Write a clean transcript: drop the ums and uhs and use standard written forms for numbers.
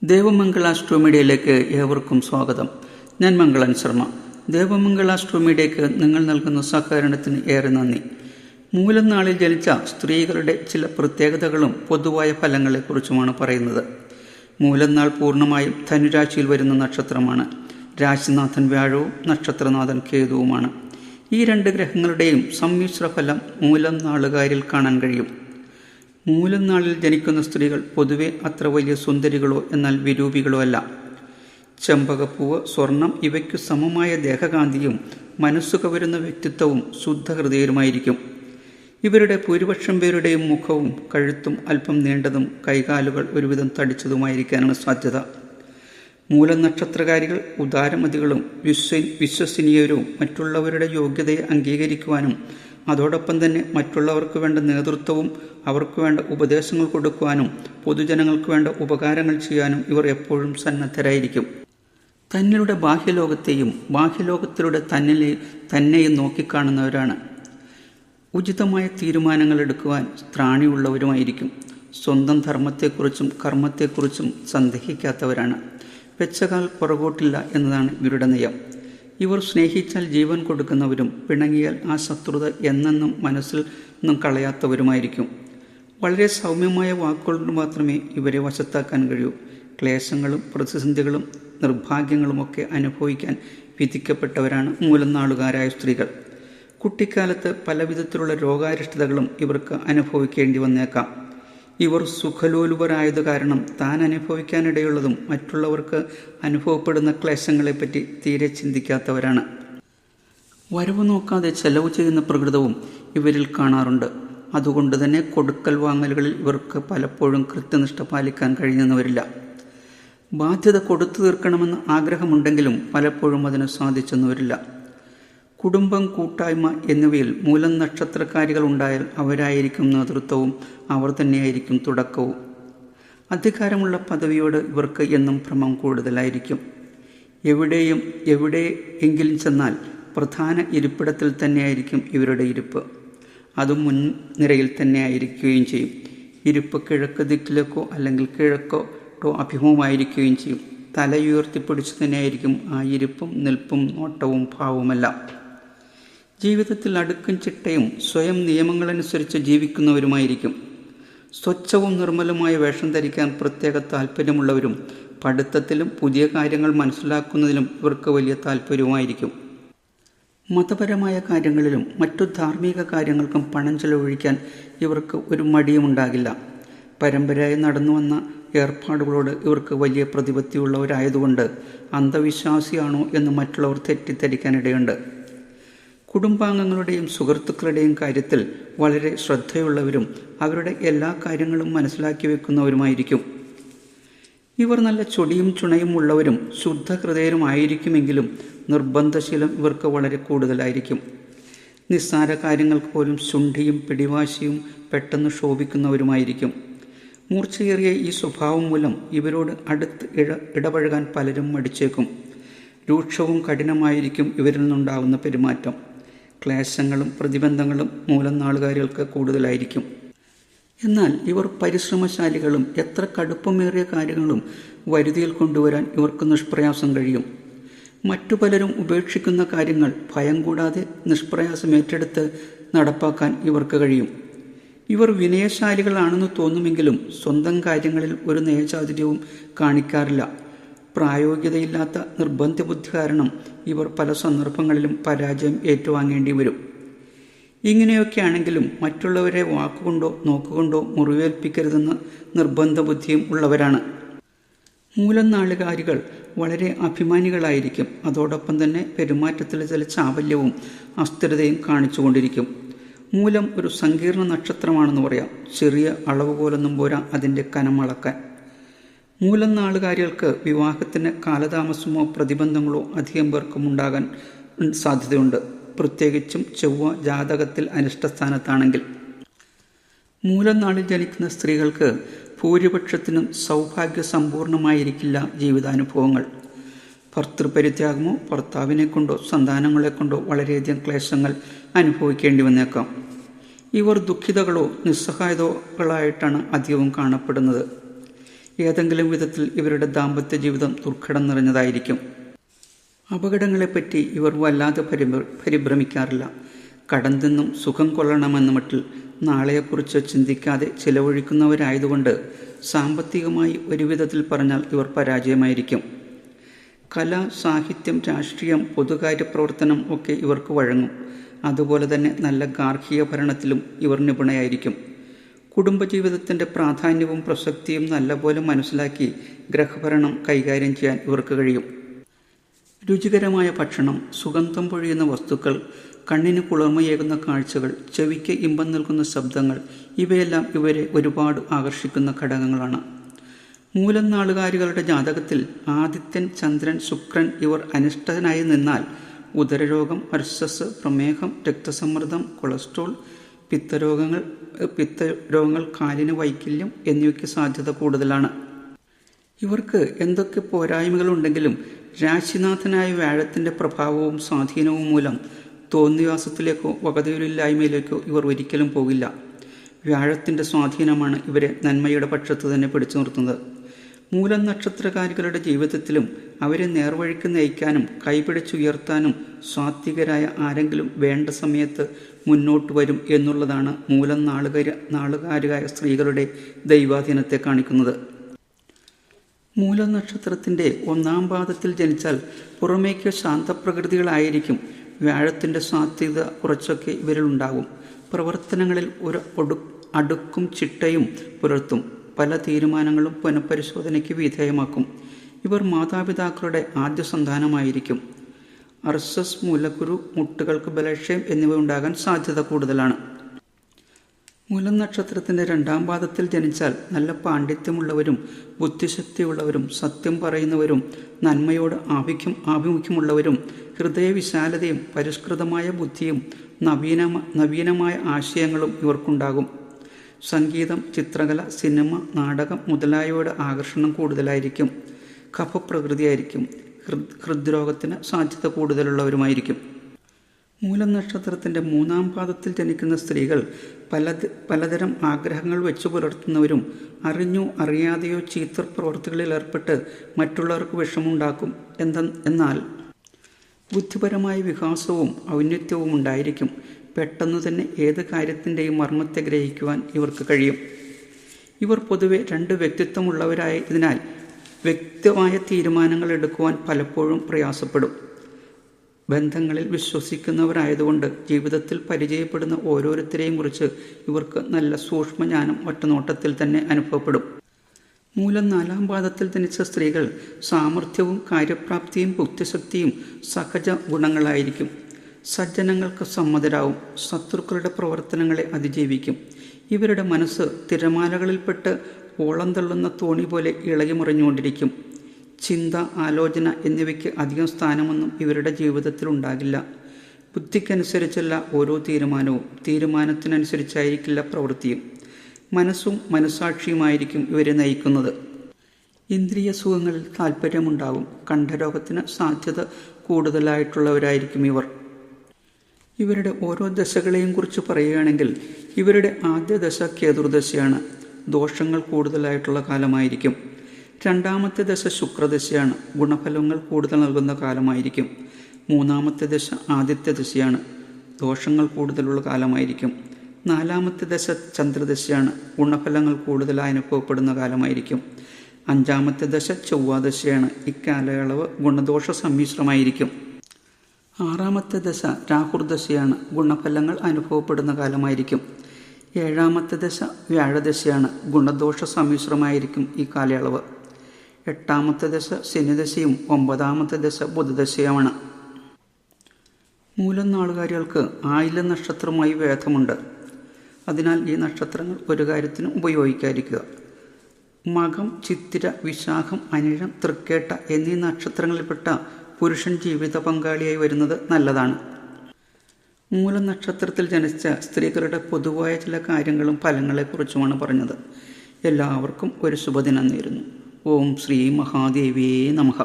ദേവമംഗള ആസ്ട്രോമീഡിയയിലേക്ക് ഏവർക്കും സ്വാഗതം. ഞാൻ മംഗളൻ ശർമ്മ. ദേവമംഗള ആസ്ട്രോമീഡിയയ്ക്ക് നിങ്ങൾ നൽകുന്ന സഹകരണത്തിന് ഏറെ നന്ദി. മൂലം നാളിൽ ജനിച്ച സ്ത്രീകളുടെ ചില പ്രത്യേകതകളും പൊതുവായ ഫലങ്ങളെക്കുറിച്ചുമാണ് പറയുന്നത്. മൂലം നാൾ പൂർണ്ണമായും ധനുരാശിയിൽ വരുന്ന നക്ഷത്രമാണ്. രാശിനാഥൻ വ്യാഴവും നക്ഷത്രനാഥൻ കേതുവുമാണ്. ഈ രണ്ട് ഗ്രഹങ്ങളുടെയും സമ്മിശ്ര ഫലം മൂലം നാളുകാരിൽ കാണാൻ കഴിയും. മൂലം നാളിൽ ജനിക്കുന്ന സ്ത്രീകൾ പൊതുവെ അത്ര വലിയ സുന്ദരികളോ എന്നാൽ വിരൂപികളോ അല്ല. ചെമ്പകപ്പൂവ്, സ്വർണം ഇവയ്ക്കു സമമായ ദേഹകാന്തിയും മനസ്സു കവരുന്ന വ്യക്തിത്വവും ശുദ്ധഹൃദയരുമായിരിക്കും. ഇവരുടെ ഭൂരിപക്ഷം പേരുടെയും മുഖവും കഴുത്തും അല്പം നീണ്ടതും കൈകാലുകൾ ഒരുവിധം തടിച്ചതുമായിരിക്കാനാണ് സാധ്യത. മൂലം നക്ഷത്രകാരികൾ ഉദാരമതികളും വിശ്വസനീയരും മറ്റുള്ളവരുടെ യോഗ്യതയെ അംഗീകരിക്കുവാനും അതോടൊപ്പം തന്നെ മറ്റുള്ളവർക്ക് വേണ്ട നേതൃത്വവും അവർക്ക് വേണ്ട ഉപദേശങ്ങൾ കൊടുക്കുവാനും പൊതുജനങ്ങൾക്ക് വേണ്ട ഉപകാരങ്ങൾ ചെയ്യാനും ഇവർ എപ്പോഴും സന്നദ്ധരായിരിക്കും. തന്നിലൂടെ ബാഹ്യലോകത്തെയും ബാഹ്യലോകത്തിലൂടെ തന്നെയും നോക്കിക്കാണുന്നവരാണ്. ഉചിതമായ തീരുമാനങ്ങൾ എടുക്കുവാൻ ത്രാണിയുള്ളവരുമായിരിക്കും. സ്വന്തം ധർമ്മത്തെക്കുറിച്ചും കർമ്മത്തെക്കുറിച്ചും സന്ദേഹിക്കാത്തവരാണ്. വെച്ചകാൽ പുറകോട്ടില്ല എന്നതാണ് ഇവരുടെ നയം. ഇവർ സ്നേഹിച്ചാൽ ജീവൻ കൊടുക്കുന്നവരും പിണങ്ങിയാൽ ആ ശത്രുത എന്നെന്നും മനസ്സിൽ നിന്നും കളയാത്തവരുമായിരിക്കും. വളരെ സൗമ്യമായ വാക്കുകൊണ്ട് മാത്രമേ ഇവരെ വശത്താക്കാൻ കഴിയൂ. ക്ലേശങ്ങളും പ്രതിസന്ധികളും നിർഭാഗ്യങ്ങളുമൊക്കെ അനുഭവിക്കാൻ വിധിക്കപ്പെട്ടവരാണ് മൂലം നാളുകാരായ സ്ത്രീകൾ. കുട്ടിക്കാലത്ത് പലവിധത്തിലുള്ള രോഗാരിഷ്ടതകളും ഇവർക്ക് അനുഭവിക്കേണ്ടി വന്നേക്കാം. ഇവർ സുഖലോലുപരായത് കാരണം താൻ അനുഭവിക്കാനിടയുള്ളതും മറ്റുള്ളവർക്ക് അനുഭവപ്പെടുന്ന ക്ലേശങ്ങളെപ്പറ്റി തീരെ ചിന്തിക്കാത്തവരാണ്. വരവ് നോക്കാതെ ചെലവ് ചെയ്യുന്ന പ്രകൃതവും ഇവരിൽ കാണാറുണ്ട്. അതുകൊണ്ട് തന്നെ കൊടുക്കൽ വാങ്ങലുകളിൽ ഇവർക്ക് പലപ്പോഴും കൃത്യനിഷ്ഠ പാലിക്കാൻ കഴിഞ്ഞെന്ന് വരില്ല. ബാധ്യത കൊടുത്തു തീർക്കണമെന്ന് ആഗ്രഹമുണ്ടെങ്കിലും പലപ്പോഴും അതിന് സാധിച്ചെന്ന് വരില്ല. കുടുംബം, കൂട്ടായ്മ എന്നിവയിൽ മൂലം നക്ഷത്രക്കാരികൾ ഉണ്ടായാൽ അവരായിരിക്കും നേതൃത്വവും അവർ തന്നെയായിരിക്കും തുടക്കവും. അധികാരമുള്ള പദവിയോട് ഇവർക്ക് എന്നും ഭ്രമം കൂടുതലായിരിക്കും. എവിടെയെങ്കിലും ചെന്നാൽ പ്രധാന ഇരിപ്പിടത്തിൽ തന്നെയായിരിക്കും ഇവരുടെ ഇരിപ്പ്. അതും മുൻനിരയിൽ തന്നെ ആയിരിക്കുകയും ചെയ്യും. ഇരിപ്പ് കിഴക്ക് ദിക്കിലേക്കോ അല്ലെങ്കിൽ കിഴക്കോട്ടോ അഭിമുഖമായിരിക്കുകയും ചെയ്യും. തലയുയർത്തിപ്പിടിച്ചു തന്നെയായിരിക്കും ആ ഇരിപ്പും നിൽപ്പും നോട്ടവും ഭാവവുമെല്ലാം. ജീവിതത്തിൽ അടുക്കും ചിട്ടയും സ്വയം നിയമങ്ങളനുസരിച്ച് ജീവിക്കുന്നവരുമായിരിക്കും. സ്വച്ഛവും നിർമ്മലമായ വേഷം ധരിക്കാൻ പ്രത്യേക താല്പര്യമുള്ളവരും പഠിത്തത്തിലും പുതിയ കാര്യങ്ങൾ മനസ്സിലാക്കുന്നതിലും ഇവർക്ക് വലിയ താല്പര്യവുമായിരിക്കും. മതപരമായ കാര്യങ്ങളിലും മറ്റു ധാർമ്മിക കാര്യങ്ങൾക്കും പണം ചെലവഴിക്കാൻ ഇവർക്ക് ഒരു മടിയുമുണ്ടാകില്ല. പരമ്പരയായി നടന്നു വന്ന ഏർപ്പാടുകളോട് ഇവർക്ക് വലിയ പ്രതിപത്തിയുള്ളവരായതുകൊണ്ട് അന്ധവിശ്വാസിയാണോ എന്ന് മറ്റുള്ളവർ തെറ്റിദ്ധരിക്കാനിടയുണ്ട്. കുടുംബാംഗങ്ങളുടെയും സുഹൃത്തുക്കളുടെയും കാര്യത്തിൽ വളരെ ശ്രദ്ധയുള്ളവരും അവരുടെ എല്ലാ കാര്യങ്ങളും മനസ്സിലാക്കി വെക്കുന്നവരുമായിരിക്കും. ഇവർ നല്ല ചൊടിയും ചുണയും ഉള്ളവരും ശുദ്ധഹൃദയരുമായിരിക്കുമെങ്കിലും നിർബന്ധശീലം ഇവർക്ക് വളരെ കൂടുതലായിരിക്കും. നിസ്സാര കാര്യങ്ങൾക്ക് പോലും ശുണ്ഠിയും പിടിവാശിയും പെട്ടെന്ന് ശോഭിക്കുന്നവരുമായിരിക്കും. മൂർച്ചയേറിയ ഈ സ്വഭാവം മൂലം ഇവരോട് അടുത്ത് ഇടപഴകാൻ പലരും മടിച്ചേക്കും. രൂക്ഷവും കഠിനമായിരിക്കും ഇവരിൽ നിന്നുണ്ടാകുന്ന പെരുമാറ്റം. ക്ലേശങ്ങളും പ്രതിബന്ധങ്ങളും മൂലം നാളുകാരികൾക്ക് കൂടുതലായിരിക്കും. എന്നാൽ ഇവർ പരിശ്രമശാലികളും എത്ര കടുപ്പമേറിയ കാര്യങ്ങളും വരുതിയിൽ കൊണ്ടുവരാൻ ഇവർക്ക് നിഷ്പ്രയാസം കഴിയും. മറ്റു പലരും ഉപേക്ഷിക്കുന്ന കാര്യങ്ങൾ ഭയം കൂടാതെ നിഷ്പ്രയാസം ഏറ്റെടുത്ത് നടപ്പാക്കാൻ ഇവർക്ക് കഴിയും. ഇവർ വിനയശാലികളാണെന്ന് തോന്നുമെങ്കിലും സ്വന്തം കാര്യങ്ങളിൽ ഒരു നയചാതുര്യവും കാണിക്കാറില്ല. പ്രായോഗികതയില്ലാത്ത നിർബന്ധബുദ്ധി കാരണം ഇവർ പല സന്ദർഭങ്ങളിലും പരാജയം ഏറ്റുവാങ്ങേണ്ടി വരും. ഇങ്ങനെയൊക്കെയാണെങ്കിലും മറ്റുള്ളവരെ വാക്കുകൊണ്ടോ നോക്കുകൊണ്ടോ മുറിവേൽപ്പിക്കരുതെന്ന നിർബന്ധ ബുദ്ധിയും ഉള്ളവരാണ്. മൂലം നാളുകാരികൾ വളരെ അഭിമാനികളായിരിക്കും. അതോടൊപ്പം തന്നെ പെരുമാറ്റത്തിൽ ചില ചാവല്യവും അസ്ഥിരതയും കാണിച്ചുകൊണ്ടിരിക്കും. മൂലം ഒരു സങ്കീർണ നക്ഷത്രമാണെന്ന് പറയാം. ചെറിയ അളവുകോലൊന്നും പോരാ അതിൻ്റെ കനം അളക്കാൻ. മൂലം നാളുകാരികൾക്ക് വിവാഹത്തിന് കാലതാമസമോ പ്രതിബന്ധങ്ങളോ അധികം പേർക്കും ഉണ്ടാകാൻ സാധ്യതയുണ്ട്. പ്രത്യേകിച്ചും ചൊവ്വ ജാതകത്തിൽ അനിഷ്ടസ്ഥാനത്താണെങ്കിൽ. മൂലം നാളിൽ ജനിക്കുന്ന സ്ത്രീകൾക്ക് ഭൂരിപക്ഷത്തിനും സൗഭാഗ്യസമ്പൂർണമായിരിക്കില്ല ജീവിതാനുഭവങ്ങൾ. ഭർത്തൃപരിത്യാഗമോ ഭർത്താവിനെ കൊണ്ടോ സന്താനങ്ങളെ കൊണ്ടോ വളരെയധികം ക്ലേശങ്ങൾ അനുഭവിക്കേണ്ടി വന്നേക്കാം. ഇവർ ദുഃഖിതകളോ നിസ്സഹായതകളായിട്ടാണ് അധികവും കാണപ്പെടുന്നത്. ഏതെങ്കിലും വിധത്തിൽ ഇവരുടെ ദാമ്പത്യ ജീവിതം ദുർഘടം നിറഞ്ഞതായിരിക്കും. അപകടങ്ങളെപ്പറ്റി ഇവർ വല്ലാതെ പരിഭ്രമിക്കാറില്ല. കടം തിന്നും സുഖം കൊള്ളണമെന്ന മട്ടിൽ നാളെയെക്കുറിച്ച് ചിന്തിക്കാതെ ചിലവഴിക്കുന്നവരായതുകൊണ്ട് സാമ്പത്തികമായി ഒരു വിധത്തിൽ പറഞ്ഞാൽ ഇവർ പരാജയമായിരിക്കും. കല, സാഹിത്യം, രാഷ്ട്രീയം, പൊതുകാര്യ പ്രവർത്തനം ഒക്കെ ഇവർക്ക് വഴങ്ങും. അതുപോലെ തന്നെ നല്ല ഗാർഹിക ഭരണത്തിലും ഇവർ നിപുണയായിരിക്കും. കുടുംബജീവിതത്തിൻ്റെ പ്രാധാന്യവും പ്രസക്തിയും നല്ലപോലെ മനസ്സിലാക്കി ഗ്രഹഭരണം കൈകാര്യം ചെയ്യാൻ ഇവർക്ക് കഴിയും. രുചികരമായ ഭക്ഷണം, സുഗന്ധം പൊഴിയുന്ന വസ്തുക്കൾ, കണ്ണിന് കുളിർമയേകുന്ന കാഴ്ചകൾ, ചെവിക്ക് ഇമ്പം നൽകുന്ന ശബ്ദങ്ങൾ, ഇവയെല്ലാം ഇവരെ ഒരുപാട് ആകർഷിക്കുന്ന ഘടകങ്ങളാണ്. മൂലം നാളുകാരികളുടെ ജാതകത്തിൽ ആദിത്യൻ, ചന്ദ്രൻ, ശുക്രൻ ഇവർ അനിഷ്ടനായി നിന്നാൽ ഉദരരോഗം, അർശസ്, പ്രമേഹം, രക്തസമ്മർദ്ദം, കൊളസ്ട്രോൾ, പിത്തരോഗങ്ങൾ, കാലിന് വൈകല്യം എന്നിവയ്ക്ക് സാധ്യത കൂടുതലാണ്. ഇവർക്ക് എന്തൊക്കെ പോരായ്മകളുണ്ടെങ്കിലും രാശിനാഥനായ വ്യാഴത്തിൻ്റെ പ്രഭാവവും സ്വാധീനവും മൂലം തോന്നിവാസത്തിലേക്കോ വകതിയില്ലായ്മയിലേക്കോ ഇവർ ഒരിക്കലും പോകില്ല. വ്യാഴത്തിൻ്റെ സ്വാധീനമാണ് ഇവരെ നന്മയുടെ പക്ഷത്ത് തന്നെ പിടിച്ചു നിർത്തുന്നത്. മൂലം നക്ഷത്രകാരികളുടെ ജീവിതത്തിലും അവരെ നേർവഴിക്ക് നയിക്കാനും കൈപിടിച്ചുയർത്താനും സാത്വികരായ ആരെങ്കിലും വേണ്ട സമയത്ത് മുന്നോട്ട് വരും എന്നുള്ളതാണ് മൂലം നാളുകാരിയായ സ്ത്രീകളുടെ ദൈവാധീനത്തെ കാണിക്കുന്നത്. മൂലം നക്ഷത്രത്തിൻ്റെ 1-ാം പാദത്തിൽ ജനിച്ചാൽ പുറമേക്ക് ശാന്തപ്രകൃതികളായിരിക്കും. വ്യാഴത്തിൻ്റെ സാധ്യത കുറച്ചൊക്കെ ഇവരിലുണ്ടാകും. പ്രവർത്തനങ്ങളിൽ ഒരു അടുക്കും ചിട്ടയും പുലർത്തും. പല തീരുമാനങ്ങളും പുനഃപരിശോധനയ്ക്ക് വിധേയമാക്കും. ഇവർ മാതാപിതാക്കളുടെ ആദ്യ സന്താനമായിരിക്കും. അർശസ്, മൂലക്കുരു, മുട്ടുകൾക്ക് ബലക്ഷയം എന്നിവ ഉണ്ടാകാൻ സാധ്യത കൂടുതലാണ്. മൂലം നക്ഷത്രത്തിൻ്റെ 2-ാം പാദത്തിൽ ജനിച്ചാൽ നല്ല പാണ്ഡിത്യമുള്ളവരും ബുദ്ധിശക്തിയുള്ളവരും സത്യം പറയുന്നവരും നന്മയോട് ആഭിമുഖ്യമുള്ളവരും ഹൃദയവിശാലതയും പരിഷ്കൃതമായ ബുദ്ധിയും നവീനമായ ആശയങ്ങളും ഇവർക്കുണ്ടാകും. സംഗീതം, ചിത്രകല, സിനിമ, നാടകം മുതലായവയുടെ ആകർഷണം കൂടുതലായിരിക്കും. കഫപ്രകൃതിയായിരിക്കും. ഹൃദ്രോഗത്തിന് സാധ്യത കൂടുതലുള്ളവരുമായിരിക്കും. മൂലം നക്ഷത്രത്തിൻ്റെ 3-ാം പാദത്തിൽ ജനിക്കുന്ന സ്ത്രീകൾ പലതരം ആഗ്രഹങ്ങൾ വെച്ചു പുലർത്തുന്നവരും അറിഞ്ഞോ അറിയാതെയോ ചീത്ത പ്രവൃത്തികളിൽ ഏർപ്പെട്ട് മറ്റുള്ളവർക്ക് വിഷമുണ്ടാക്കും. എന്നാൽ ബുദ്ധിപരമായ വികാസവും ഔന്നത്യവും ഉണ്ടായിരിക്കും. പെട്ടെന്ന് തന്നെ ഏത് കാര്യത്തിൻ്റെയും മർമ്മത്തെ ഗ്രഹിക്കുവാൻ ഇവർക്ക് കഴിയും. ഇവർ പൊതുവെ 2 വ്യക്തിത്വമുള്ളവരായതിനാൽ വ്യക്തമായ തീരുമാനങ്ങൾ എടുക്കുവാൻ പലപ്പോഴും പ്രയാസപ്പെടും. ബന്ധങ്ങളിൽ വിശ്വസിക്കുന്നവരായതുകൊണ്ട് ജീവിതത്തിൽ പരിചയപ്പെടുന്ന ഓരോരുത്തരെയും കുറിച്ച് ഇവർക്ക് നല്ല സൂക്ഷ്മജ്ഞാനം ഒറ്റനോട്ടത്തിൽ തന്നെ അനുഭവപ്പെടും. മൂലം 4-ാം പാദത്തിൽ ജനിച്ച സ്ത്രീകൾ സാമർഥ്യവും കാര്യപ്രാപ്തിയും ബുദ്ധിശക്തിയും സഹജ ഗുണങ്ങളായിരിക്കും. സജ്ജനങ്ങൾക്ക് സമ്മതരാവും. ശത്രുക്കളുടെ പ്രവർത്തനങ്ങളെ അതിജീവിക്കും. ഇവരുടെ മനസ്സ് തിരമാലകളിൽപ്പെട്ട് ഓളം തള്ളുന്ന തോണി പോലെ ഇളകിമറിഞ്ഞുകൊണ്ടിരിക്കും. ചിന്ത, ആലോചന എന്നിവയ്ക്ക് അധികം സ്ഥാനമൊന്നും ഇവരുടെ ജീവിതത്തിൽ ഉണ്ടാകില്ല. ബുദ്ധിക്കനുസരിച്ചല്ല ഓരോ തീരുമാനത്തിനനുസരിച്ചായിരിക്കില്ല പ്രവൃത്തിയും. മനസ്സും മനസ്സാക്ഷിയുമായിരിക്കും ഇവരെ നയിക്കുന്നത്. ഇന്ദ്രിയ സുഖങ്ങളിൽ താല്പര്യമുണ്ടാകും. കണ്ഠരോഗത്തിന് സാധ്യത കൂടുതലായിട്ടുള്ളവരായിരിക്കും ഇവർ. ഇവരുടെ ഓരോ ദശകളെയും കുറിച്ച് പറയുകയാണെങ്കിൽ ഇവരുടെ ആദ്യ ദശ കേതുർദശയാണ്. ദോഷങ്ങൾ കൂടുതലായിട്ടുള്ള കാലമായിരിക്കും. 2-ാമത്തെ ദശ ശുക്രദശയാണ്. ഗുണഫലങ്ങൾ കൂടുതൽ നൽകുന്ന കാലമായിരിക്കും. 3-ാമത്തെ ദശ ആദിത്യ ദശയാണ്. ദോഷങ്ങൾ കൂടുതലുള്ള കാലമായിരിക്കും. 4-ാമത്തെ ദശ ചന്ദ്രദശയാണ്. ഗുണഫലങ്ങൾ കൂടുതലായി അനുഭവപ്പെടുന്ന കാലമായിരിക്കും. 5-ാമത്തെ ദശ ചൊവ്വാദശയാണ്. ഇക്കാലയളവ് ഗുണദോഷ സമ്മിശ്രമായിരിക്കും. 6-ാമത്തെ ദശ രാഹുർദശയാണ്. ഗുണഫലങ്ങൾ അനുഭവപ്പെടുന്ന കാലമായിരിക്കും. 7-ാമത്തെ ദശ വ്യാഴദശയാണ്. ഗുണദോഷ സമ്മിശ്രമായിരിക്കും ഈ കാലയളവ്. 8-ാമത്തെ ദശ ശനിദശയും 9-ാമത്തെ ദശ ബുധദശയുമാണ്. മൂലം നാളുകാരികൾക്ക് ആയില്യം നക്ഷത്രവുമായി ഭേദമുണ്ട്. അതിനാൽ ഈ നക്ഷത്രങ്ങൾ ഒരു കാര്യത്തിനും ഉപയോഗിക്കാതിരിക്കുക. മകം, ചിത്തിര, വിശാഖം, അനിഴം, തൃക്കേട്ട എന്നീ നക്ഷത്രങ്ങളിൽപ്പെട്ട പുരുഷൻ ജീവിത പങ്കാളിയായി വരുന്നത് നല്ലതാണ്. മൂലം നക്ഷത്രത്തിൽ ജനിച്ച സ്ത്രീകളുടെ പൊതുവായ ചില കാര്യങ്ങളും ഫലങ്ങളെക്കുറിച്ചുമാണ് പറഞ്ഞത്. എല്ലാവർക്കും ഒരു ശുഭദിനം നേരുന്നു. ഓം ശ്രീ മഹാദേവേ നമഃ.